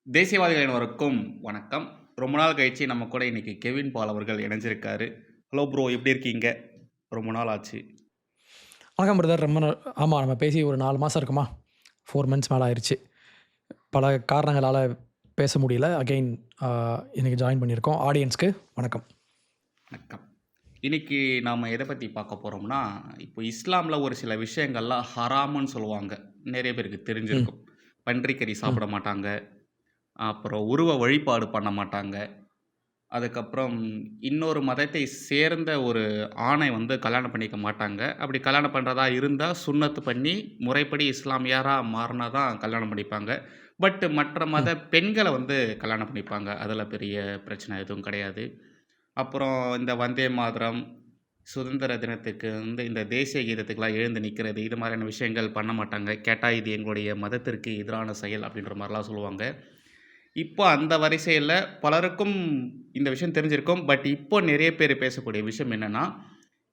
தேசியவாதிகள் அனைவருக்கும் வணக்கம். ரொம்ப நாள் கழிச்சு நம்ம கூட இன்னைக்கு கெவின் பால் அவர்கள் இணைஞ்சிருக்காரு. ஹலோ ப்ரோ, எப்படி இருக்கீங்க? ரொம்ப நாள் ஆச்சு. வணக்கம் பிரதர். ரொம்ப ஆமாம், நம்ம பேசி ஒரு 4 மாதம் இருக்குமா? 4 மந்த்ஸ் மேலே ஆயிடுச்சு. பல காரணங்களால் பேச முடியல. அகெயின் இன்னைக்கு ஜாயின் பண்ணியிருக்கோம். ஆடியன்ஸ்க்கு வணக்கம். வணக்கம். இன்னைக்கு நாம எதை பற்றி பார்க்க போகிறோம்னா, இப்போ இஸ்லாமில் ஒரு சில விஷயங்கள்லாம் ஹராமுன்னு சொல்லுவாங்க. நிறைய பேருக்கு ம் தெரிஞ்சிருக்கும். பன்றிக்கறி ம் சாப்பிட மாட்டாங்க. அப்புறம் உருவ வழிபாடு பண்ண மாட்டாங்க. அதுக்கப்புறம் இன்னொரு மதத்தை சேர்ந்த ஒரு ஆணை வந்து கல்யாணம் பண்ணிக்க மாட்டாங்க. அப்படி கல்யாணம் பண்ணுறதா இருந்தால் சுன்னத்து பண்ணி முறைப்படி இஸ்லாமியரா மாறினா தான் கல்யாணம் பண்ணிப்பாங்க. பட் மற்ற மத ம் பெண்களை வந்து கல்யாணம் பண்ணிப்பாங்க. அதில் பெரிய பிரச்சனை எதுவும் கிடையாது. அப்புறம் இந்த வந்தே மாதரம், சுதந்திர தினத்துக்கு வந்து இந்த தேசிய கீதத்துக்கெல்லாம் எழுந்து நிற்கிறது, இது மாதிரியான விஷயங்கள் பண்ண மாட்டாங்க. கேட்டால் இது எங்களுடைய மதத்திற்கு எதிரான செயல் அப்படின்ற மாதிரிலாம் சொல்லுவாங்க. இப்போ அந்த வரிசையில பலருக்கும் இந்த விஷயம் தெரிஞ்சிருக்கும். பட் இப்போ நிறைய பேர் பேசக்கூடிய விஷயம் என்னன்னா,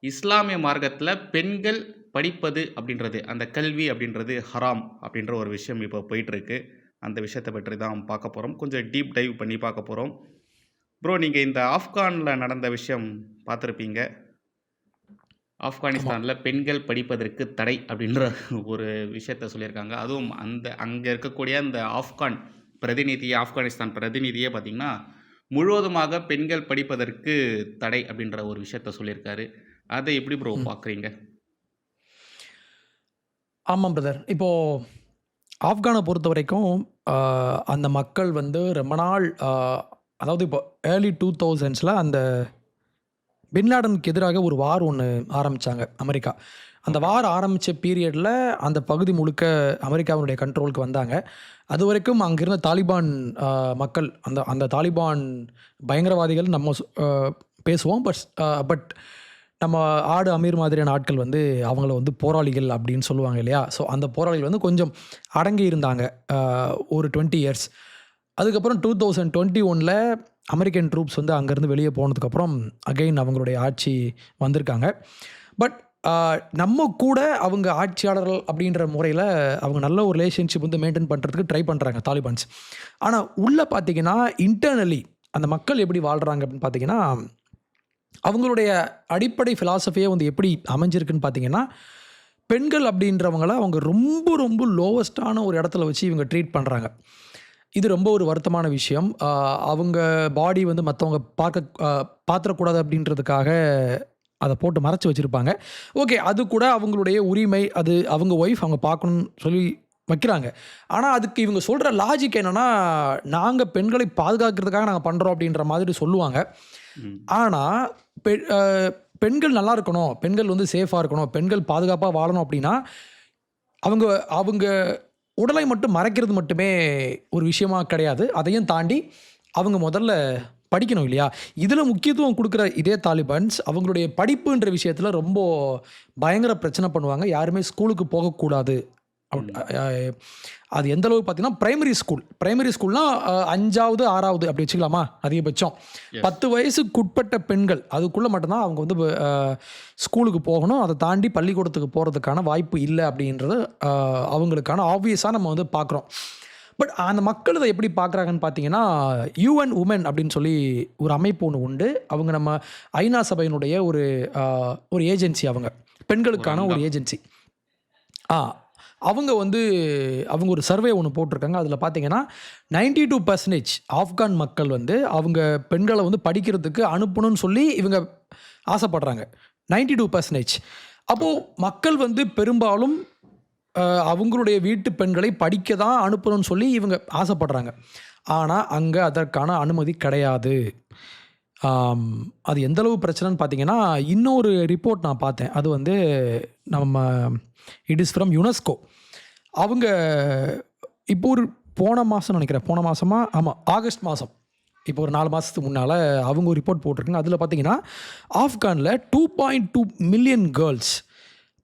இஸ்லாமிய மார்க்கத்தில பெண்கள் படிப்பது அப்படின்றது, அந்த கல்வி அப்படின்றது ஹராம் அப்படின்ற ஒரு விஷயம் இப்போ போயிட்டுருக்கு. அந்த விஷயத்த பற்றி தான் பார்க்க போறோம். கொஞ்சம் டீப் டைவ் பண்ணி பார்க்க போறோம். ப்ரோ, நீங்க இந்த ஆப்கான்ல நடந்த விஷயம் பார்த்துருப்பீங்க. ஆமாம். ஆப்கானிஸ்தான்ல பெண்கள் படிப்பதற்கு தடை அப்படின்ற ஒரு விஷயத்த சொல்லியிருக்காங்க. அதுவும் அங்க இருக்கக்கூடிய அந்த ஆப்கானிஸ்தான் பிரதிநிதியே பார்த்தீங்கன்னா, முழுவதுமாக பெண்கள் படிப்பதற்கு தடை அப்படின்ற ஒரு விஷயத்த சொல்லியிருக்காரு. அத எப்படி ப்ரோ ம் பார்க்குறீங்க? ஆமாம் பிரதர். இப்போது ஆப்கானை பொறுத்த வரைக்கும் அந்த மக்கள் வந்து ரொம்ப நாள் அதாவது இப்போ ஏர்லி 2000ஸ்ல அந்த பின்லாடனுக்கு எதிராக ஒரு வார் ஒன்று ஆரம்பித்தாங்க அமெரிக்கா. அந்த ஓகே. வார் ஆரம்பித்த பீரியடில் அந்த பகுதி முழுக்க அமெரிக்காவினுடைய கண்ட்ரோலுக்கு வந்தாங்க. அதுவரைக்கும் அங்கிருந்த தாலிபான் மக்கள், அந்த அந்த தாலிபான் பயங்கரவாதிகள் நம்ம பேசுவோம். பட் நம்ம அமீர் மாதிரியான ஆட்கள் வந்து அவங்கள வந்து போராளிகள் அப்படின்னு சொல்லுவாங்க இல்லையா? ஸோ அந்த போராளிகள் வந்து கொஞ்சம் அடங்கி இருந்தாங்க ஒரு 20 இயர்ஸ். அதுக்கப்புறம் 2021ல அமெரிக்கன் ட்ரூப்ஸ் வந்து அங்கேருந்து வெளியே போனதுக்கப்புறம் அகைன் அவங்களுடைய ஆட்சி வந்திருக்காங்க. பட் நம்ம கூட அவங்க ஆட்சியாளர்கள் அப்படின்ற முறையில் அவங்க நல்ல ஒரு ரிலேஷன்ஷிப் வந்து மெயின்டைன் பண்ணுறதுக்கு ட்ரை பண்ணுறாங்க தாலிபான்ஸ். ஆனால் உள்ளே பார்த்தீங்கன்னா இன்டர்னலி அந்த மக்கள் எப்படி வாழ்கிறாங்க அப்படின்னு பார்த்தீங்கன்னா, அவங்களுடைய அடிப்படை ஃபிலாசபியே வந்து எப்படி அமைஞ்சிருக்குன்னு பார்த்தீங்கன்னா, பெண்கள் அப்படின்றவங்கள அவங்க ரொம்ப ரொம்ப லோவஸ்ட்டான ஒரு இடத்துல வச்சு இவங்க ட்ரீட் பண்ணுறாங்க. இது ரொம்ப ஒரு வருத்தமான விஷயம். அவங்க பாடி வந்து மத்தவங்க பாத்துறக்கூடாது அப்படின்றதுக்காக அத போட்டு மறைச்சு வச்சிருப்பாங்க. ஓகே, அது கூட அவங்களுடைய உரிமை. அது அவங்க ஒய்ஃப் அவங்க பார்க்கணும்னு சொல்லி வைக்கிறாங்க. ஆனா, அதுக்கு இவங்க சொல்ற லாஜிக் என்னன்னா, நாங்க பெண்களை பாதுகாக்கிறதுக்காக நாங்க பண்றோம் அப்படின்ற மாதிரி சொல்லுவாங்க. ம். ஆனா, பெ அ பெண்கள் நல்லா இருக்கணும், பெண்கள் வந்து சேஃபா இருக்கணும், பெண்கள் பாதுகாப்பா வாழணும் அப்படின்னா, அவங்க அவங்க உடலை மட்டும் மறைக்கிறது மட்டுமே ஒரு விஷயமா கிடையாது. அதையும் தாண்டி அவங்க முதல்ல படிக்கணும் இல்லையா? இதில முக்கியத்துவம் குடுக்குற இதே தாலிபான்ஸ் அவங்களுடைய படிப்புன்ற விஷயத்தில ரொம்ப பயங்கர பிரச்சனை பண்ணுவாங்க. யாருமே ஸ்கூலுக்கு போகக்கூடாது. அவுட் ம். அ அது எந்த அளவுக்கு பார்த்தீங்கன்னா, பிரைமரி ஸ்கூல்னா 5வது, 6வது அப்படி வச்சுக்கலாமா? அதிகபட்சம். எஸ். 10 வயசுக்குட்பட்ட பெண்கள் அதுக்குள்ள மட்டும் தான் அவங்க வந்து ஸ்கூலுக்கு போகணும். அத தாண்டி பள்ளிக்கூடத்துக்கு போறதுக்கான வாய்ப்பு இல்ல அப்படின்றது அ அவங்களுக்கான ஆப்வியஸா நம்ம வந்து பார்க்குறோம். பட் அந்த மக்கள் இத எப்படி பார்க்குறாங்கன்னு பார்த்தீங்கன்னா, யுஎன் உமன் அப்படின்னு சொல்லி ஒரு அமைப்பு ஒண்ணு உண்டு. அவங்க நம்ம ஐநா சபையினுடைய அ ஒரு ஏஜென்சி அவங்க. ஒரு பெண்களுக்கான ஒரு அங்கம். ஏஜென்சி. ஆ. அவங்க வந்து அவங்க ஒரு சர்வே ஒண்ணு போட்டிருக்காங்க. அதில பார்த்தீங்கன்னா, 92% ஆப்கான் மக்கள் வந்து அவங்க பெண்கள வந்து படிக்கிறதுக்கு அனுப்பணும்னு சொல்லி இவங்க ஆசைப்படுறாங்க. 92% அப்போ ஓகே. மக்கள் வந்து பெரும்பாலும் அ அவங்களுடைய வீட்டு பெண்களை படிக்க தான் அனுப்பணும்னு சொல்லி இவங்க ஆசைப்படுறாங்க. ஆனா, அங்க அதற்கான அனுமதி கிடையாது. ஆம். அது எந்த அளவு பிரச்சனைன்னு பார்த்தீங்கன்னா, இன்னொரு ரிப்போர்ட் நான் பார்த்தேன். அது வந்து நம்ம இட் இஸ் ஃப்ரம் யுனெஸ்கோ. அவங்க இப்போ ஒரு போன மாசம் நெனைக்கிறேன். போன மாசமா? ஆமா. ஆகஸ்ட் மாசம். இப்போ ஒரு 4 மாசத்துக்கு முன்னால அவங்க ஒரு ரிப்போர்ட் போட்டிருக்காங்க. அதில பார்த்தீங்கன்னா, ஆப்கான்ல 2.2 மில்லியன் கேர்ல்ஸ்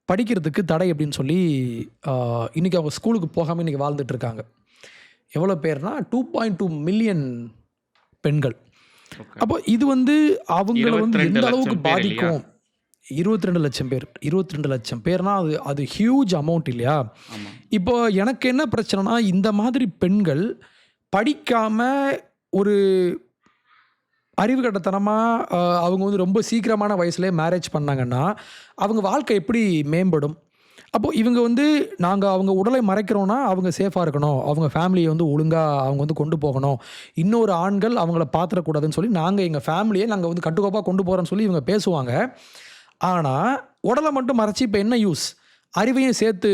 படிக்கிறதுக்கு தடை அப்படின்னு சொல்லி அ இன்னைக்கு அவங்க ஸ்கூலுக்கு போகாம இன்னைக்கு வாழ்ந்துட்டு இருக்காங்க. எவ்வளோ பேர்னா 2.2 மில்லியன் பெண்கள். ஓகே. அப்போ இது வந்து அவங்கள வந்து எந்த அளவுக்கு 22,00,000 பேர் இல்லையா? பாதிக்கும்? 22,00,000 பேர். 22,00,000 பேர்னா அது அது ஹியூஜ் அமௌண்ட் இல்லையா? ஆமா. இப்போ எனக்கு என்ன பிரச்சனைனா, இந்த மாதிரி பெண்கள் படிக்காமல் ஒரு அறிவு கட்டத்தனமாக அவங்க வந்து ரொம்ப சீக்கிரமான வயசுலேயே மேரேஜ் பண்ணாங்கன்னா அவங்க வாழ்க்கை எப்படி மேம்படும்? அப்போது இவங்க வந்து நாங்கள் அவங்க உடலை மறைக்கிறோன்னா அவங்க சேஃபாக இருக்கணும், அவங்க ஃபேமிலியை வந்து ஒழுங்காக அவங்க வந்து கொண்டு போகணும், இன்னொரு ஆண்கள் அவங்கள பார்த்துடக்கூடாதுன்னு சொல்லி நாங்கள் எங்கள் ஃபேமிலியை நாங்கள் வந்து கட்டுக்கோப்பாக கொண்டு போகிறோன்னு சொல்லி இவங்க பேசுவாங்க. ஆனால் உடலை மட்டும் மறைச்சி இப்போ என்ன யூஸ்? அறிவையும் சேர்த்து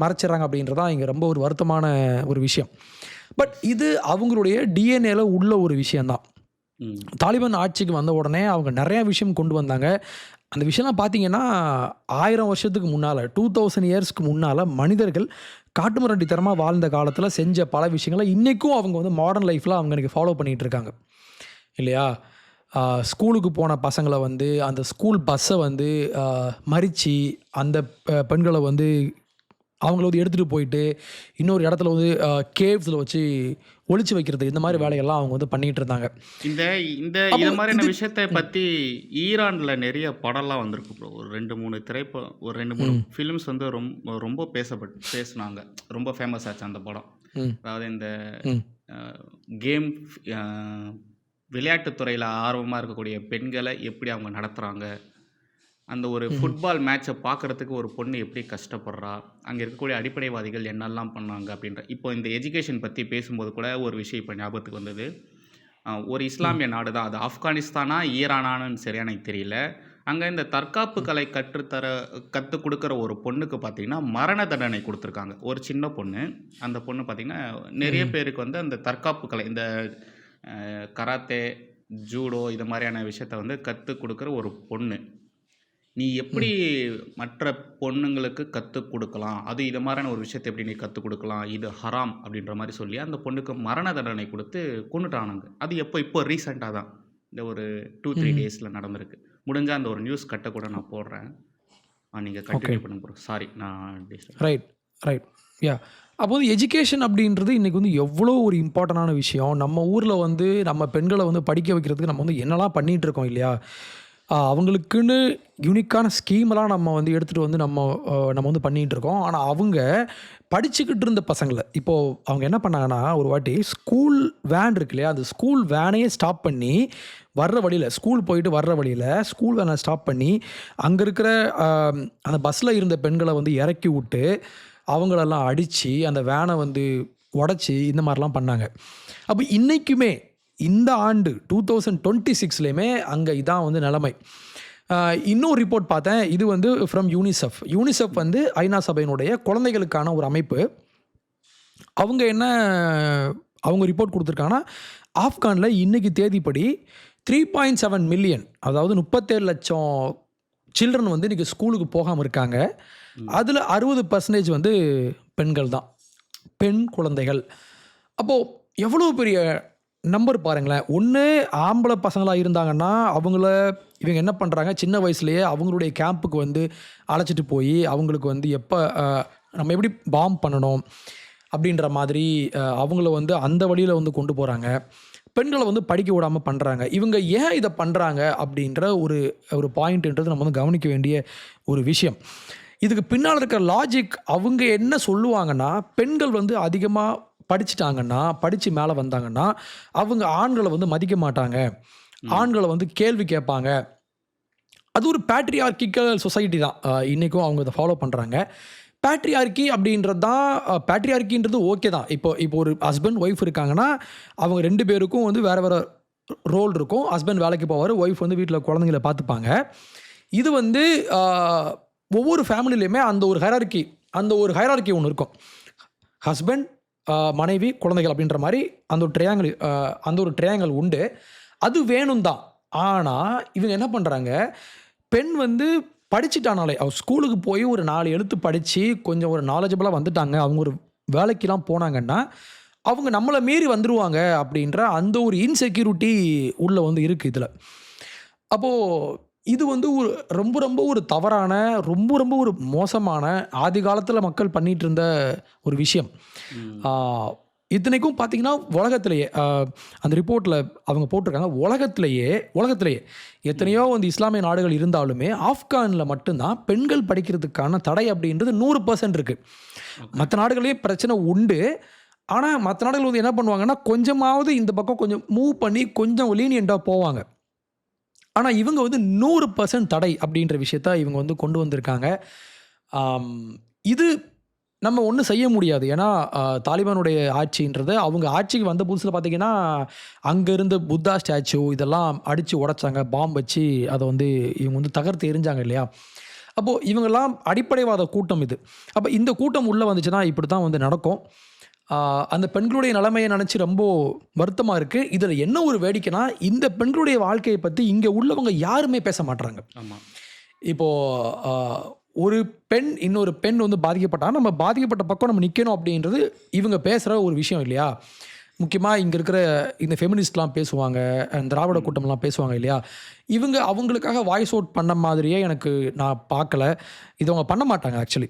மறைச்சிட்றாங்க அப்படின்றதான் இங்கே ரொம்ப ஒரு வருத்தமான ஒரு விஷயம். பட் இது அவங்களுடைய டிஎன்ஏல உள்ள ஒரு விஷயந்தான். தாலிபான் ஆட்சிக்கு வந்த உடனே அவங்க நிறையா விஷயம் கொண்டு வந்தாங்க. அந்த விஷயம்லாம் பார்த்தீங்கன்னா 1000 வருஷத்துக்கு முன்னால் 2000 இயர்ஸ்க்கு முன்னால் மனிதர்கள் காட்டுமிராண்டித்தனமாக வாழ்ந்த காலத்தில் செஞ்ச பல விஷயங்களை இன்றைக்கும் அவங்க வந்து மாடர்ன் லைஃப்பில் அவங்க எனக்கு ஃபாலோ பண்ணிகிட்டு இருக்காங்க இல்லையா? ஸ்கூலுக்கு போன பசங்களை வந்து அந்த ஸ்கூல் பஸ்ஸை வந்து மறித்து அந்த பெண்களை வந்து அவங்கள வந்து எடுத்துகிட்டு போயிட்டு இன்னொரு இடத்துல வந்து கேவ்ஸில் வச்சு ஒளிச்சு வைக்கிறது, இந்த மாதிரி வேலைகள்லாம் அவங்க வந்து பண்ணிகிட்டு இருந்தாங்க. இந்த இந்த இது மாதிரியான விஷயத்தை பற்றி ஈரானில் நிறைய படம்லாம் வந்திருக்கு ப்ரோ. ஒரு 2-3 ஒரு 2-3 ஃபிலிம்ஸ் வந்து ரொம்ப பேசுனாங்க. ரொம்ப ஃபேமஸ் ஆச்சு அந்த படம். அதாவது இந்த கேம் விளையாட்டுத்துறையில் ஆர்வமாக இருக்கக்கூடிய பெண்களை எப்படி அவங்க நடத்துகிறாங்க, அந்த ஒரு ஃபுட்பால் மேட்சை பார்க்குறதுக்கு ஒரு பொண்ணு எப்படி கஷ்டப்படுறா, அங்கே இருக்கக்கூடிய அடிப்படைவாதிகள் என்னெல்லாம் பண்ணாங்க அப்படின்ற. இப்போ இந்த எஜுகேஷன் பற்றி பேசும்போது கூட ஒரு விஷயம் இப்போ ஞாபகத்துக்கு வந்தது. ஒரு இஸ்லாமிய நாடு தான் அது, ஆப்கானிஸ்தானா ஈரானான்னு சரியா எனக்கு தெரியல. அங்கே இந்த தற்காப்பு கலை கற்றுக் கொடுக்குற ஒரு பொண்ணுக்கு பார்த்திங்கன்னா மரண தண்டனை கொடுத்துருக்காங்க. ஒரு சின்ன பொண்ணு. அந்த பொண்ணு பார்த்திங்கன்னா நிறைய பேருக்கு வந்து அந்த தற்காப்பு கலை, இந்த கராத்தே, ஜூடோ இது மாதிரியான விஷயத்த வந்து கற்றுக் கொடுக்குற ஒரு பொண்ணு. நீ எப்படி மற்ற பொண்ணுங்களுக்கு கற்றுக் கொடுக்கலாம், அது இது மாதிரியான ஒரு விஷயத்தை எப்படி நீ கற்றுக் கொடுக்கலாம், இது ஹராம் அப்படின்ற மாதிரி சொல்லி அந்த பொண்ணுக்கு மரண தண்டனை கொடுத்து கொண்டுட்டானுங்க. அது இப்போ ரீசெண்டாக தான், இந்த ஒரு 2-3 டேஸில் நடந்திருக்கு. முடிஞ்சால் அந்த ஒரு நியூஸ் கட்ட கூட நான் போடுறேன். நீங்கள் கண்டினியூ பண்ணுங்க ப்ரோ. சாரி நான் ரைட் ரைட் யா. அப்போது எஜுகேஷன் அப்படின்றது இன்றைக்கி வந்து எவ்வளோ ஒரு இம்பார்ட்டண்டான விஷயம். நம்ம ஊரில் வந்து நம்ம பெண்களை வந்து படிக்க வைக்கிறதுக்கு நம்ம வந்து என்னெல்லாம் பண்ணிகிட்ருக்கோம் இல்லையா? அவங்களுக்குன்னு யூனிக்கான ஸ்கீமெல்லாம் நம்ம வந்து எடுத்துகிட்டு வந்து நம்ம வந்து பண்ணிகிட்ருக்கோம். ஆனால் அவங்க படிச்சுக்கிட்டு இருந்த பசங்களை இப்போது அவங்க என்ன பண்ணாங்கன்னா, ஒரு வாட்டி ஸ்கூல் வேன் இருக்கு இல்லையா, அந்த ஸ்கூல் வேனையே ஸ்டாப் பண்ணி வர்ற வழியில், ஸ்கூல் போயிட்டு வர்ற வழியில் ஸ்கூல் வேனை ஸ்டாப் பண்ணி அங்கே இருக்கிற அந்த பஸ்ஸில் இருந்த பெண்களை வந்து இறக்கி விட்டு அவங்களெல்லாம் அடித்து அந்த வேனை வந்து உடச்சி இந்த மாதிரிலாம் பண்ணாங்க. அப்போ இன்றைக்குமே இந்த ஆண்டு 2026லேயுமே அங்கே இதான் வந்து நிலைமை. இன்னொரு ரிப்போர்ட் பார்த்தேன். இது வந்து ஃப்ரம் யூனிசெஃப் வந்து ஐநா சபையினுடைய குழந்தைகளுக்கான ஒரு அமைப்பு. அவங்க ரிப்போர்ட் கொடுத்துருக்காங்கன்னா, ஆப்கானில் இன்றைக்கி தேதிப்படி 3.7 மில்லியன், அதாவது 37 லட்சம் சில்ட்ரன் வந்து இன்றைக்கி ஸ்கூலுக்கு போகாமல் இருக்காங்க. அதில் 60% வந்து பெண்கள் தான், பெண் குழந்தைகள். அப்போது எவ்வளோ பெரிய நம்பர் பாருங்களேன். ஒன்று ஆம்பளை பசங்களாக இருந்தாங்கன்னா இவங்க என்ன பண்ணுறாங்க, சின்ன வயசுலேயே அவங்களுடைய கேம்புக்கு வந்து அழைச்சிட்டு போய் அவங்களுக்கு வந்து எப்போ நம்ம எப்படி பாம் பண்ணணும் அப்படின்ற மாதிரி அவங்கள வந்து அந்த வழியில் வந்து கொண்டு போகிறாங்க. பெண்களை வந்து படிக்க விடாமல் பண்ணுறாங்க. இவங்க ஏன் இதை பண்ணுறாங்க அப்படின்ற ஒரு பாயிண்ட்ன்றது நம்ம வந்து கவனிக்க வேண்டிய ஒரு விஷயம். இதுக்கு பின்னால் இருக்கிற லாஜிக் அவங்க என்ன சொல்லுவாங்கன்னா, பெண்கள் வந்து அதிகமாக படிச்சுட்டாங்கன்னா, படித்து மேலே வந்தாங்கன்னா அவங்க ஆண்களை வந்து மதிக்க மாட்டாங்க, ஆண்களை வந்து கேள்வி கேட்பாங்க. அது ஒரு பேட்ரியார்க்கிக்கல் சொசைட்டி தான். இன்றைக்கும் அவங்க இதை ஃபாலோ பண்ணுறாங்க. பேட்ரியார்க்கி அப்படின்றது தான், பேட்ரியார்க்கின்றது ஓகே தான். இப்போ ஒரு ஹஸ்பண்ட் ஒய்ஃப் இருக்காங்கன்னா அவங்க 2 பேருக்கும் வந்து வேறு ரோல் இருக்கும். ஹஸ்பண்ட் வேலைக்கு போவார், ஒய்ஃப் வந்து வீட்டில் குழந்தைங்களை பார்த்துப்பாங்க. இது வந்து ஒவ்வொரு ஃபேமிலிலையுமே அந்த ஒரு ஹைரார்க்கி ஒன்று இருக்கும். ஹஸ்பண்ட், மனைவி, குழந்தைகள் அப்படின்ற மாதிரி அந்த ஒரு ட்ரையாங்கிள் உண்டு. அது வேணும் தான். ஆனால் இவங்க என்ன பண்ணுறாங்க, பெண் வந்து படிச்சுட்டானாலே, அவள் ஸ்கூலுக்கு போய் ஒரு 4 எழுத்து படித்து கொஞ்சம் ஒரு நாலேஜபிளாக வந்துட்டாங்க, அவங்க ஒரு வேலைக்கெலாம் போனாங்கன்னா அவங்க நம்மளை மீறி வந்துடுவாங்க அப்படின்ற அந்த ஒரு இன்செக்யூரிட்டி உள்ளே வந்து இருக்குது இதில். அப்போது இது வந்து ரொம்ப ஒரு தவறான, ரொம்ப ஒரு மோசமான, ஆதி காலத்தில் மக்கள் பண்ணிகிட்டு இருந்த ஒரு விஷயம். இத்தனைக்கும் பார்த்தீங்கன்னா உலகத்திலேயே அந்த ரிப்போர்ட்டில் அவங்க போட்டிருக்காங்க, உலகத்திலேயே எத்தனையோ வந்து இஸ்லாமிய நாடுகள் இருந்தாலுமே ஆப்கானில் மட்டும்தான் பெண்கள் படிக்கிறதுக்கான தடை அப்படின்றது 100% இருக்குது. மற்ற நாடுகளே பிரச்சனை உண்டு. ஆனா மத்த நாடுகள் வந்து என்ன பண்ணுவாங்கன்னா, கொஞ்சமாவது இந்த பக்கம் கொஞ்சம் மூவ் பண்ணி கொஞ்சம் லீனியன்ட்டா போவாங்க. ஆனா இவங்க வந்து 100% தடை அப்படின்ற விஷயத்த இவங்க வந்து கொண்டு வந்திருக்காங்க. ஆம், இது நம்ம ஒண்ணும் செய்ய முடியாது. ஏன்னா, தாலிபானுடைய ஆட்சின்றது அவங்க ஆட்சிக்கு வந்த புதுசுல பார்த்தீங்கன்னா, அங்க இருந்த புத்தா ஸ்டாச்சு இதெல்லாம் அடிச்சு உடைச்சாங்க. பாம் வச்சு அத வந்து இவங்க வந்து தகர்த்து எறிஞ்சாங்க இல்லையா? அப்போ இவங்கலாம் அடிப்படைவாத கூட்டம் இது. அப்ப இந்த கூட்டம் உள்ள வந்துச்சுன்னா, இப்படித்தான் வந்து நடக்கும். ஆ அந்த பெண்களுடைய நிலைமைய நெனச்சு ரொம்ப வருத்தமா இருக்கு. இதுல என்ன ஒரு வேடிக்கைன்னா, இந்த பெண்களுடைய வாழ்க்கைய பத்தி இங்க உள்ளவங்க யாருமே பேச மாட்றாங்க. ஆமா. இப்போ அ ஒரு பெண் இன்னொரு பெண் வந்து பாதிக்கப்பட்டா, நம்ம பாதிக்கப்பட்ட பக்கம் நம்ம நிக்கணும் அப்படின்றது இவங்க பேசுற ஒரு விஷயம் இல்லையா? முக்கியமா இங்க இருக்கிற இந்த ஃபெமினிஸ்ட்லாம் பேசுவாங்க. திராவிட ம். கூட்டம்லாம் பேசுவாங்க இல்லையா? இவங்க அவங்களுக்காக வாய்ஸ் அவுட் பண்ண மாதிரியே எனக்கு நான் பார்க்கல. இது அவங்க பண்ண மாட்டாங்க ஆக்சுவலி.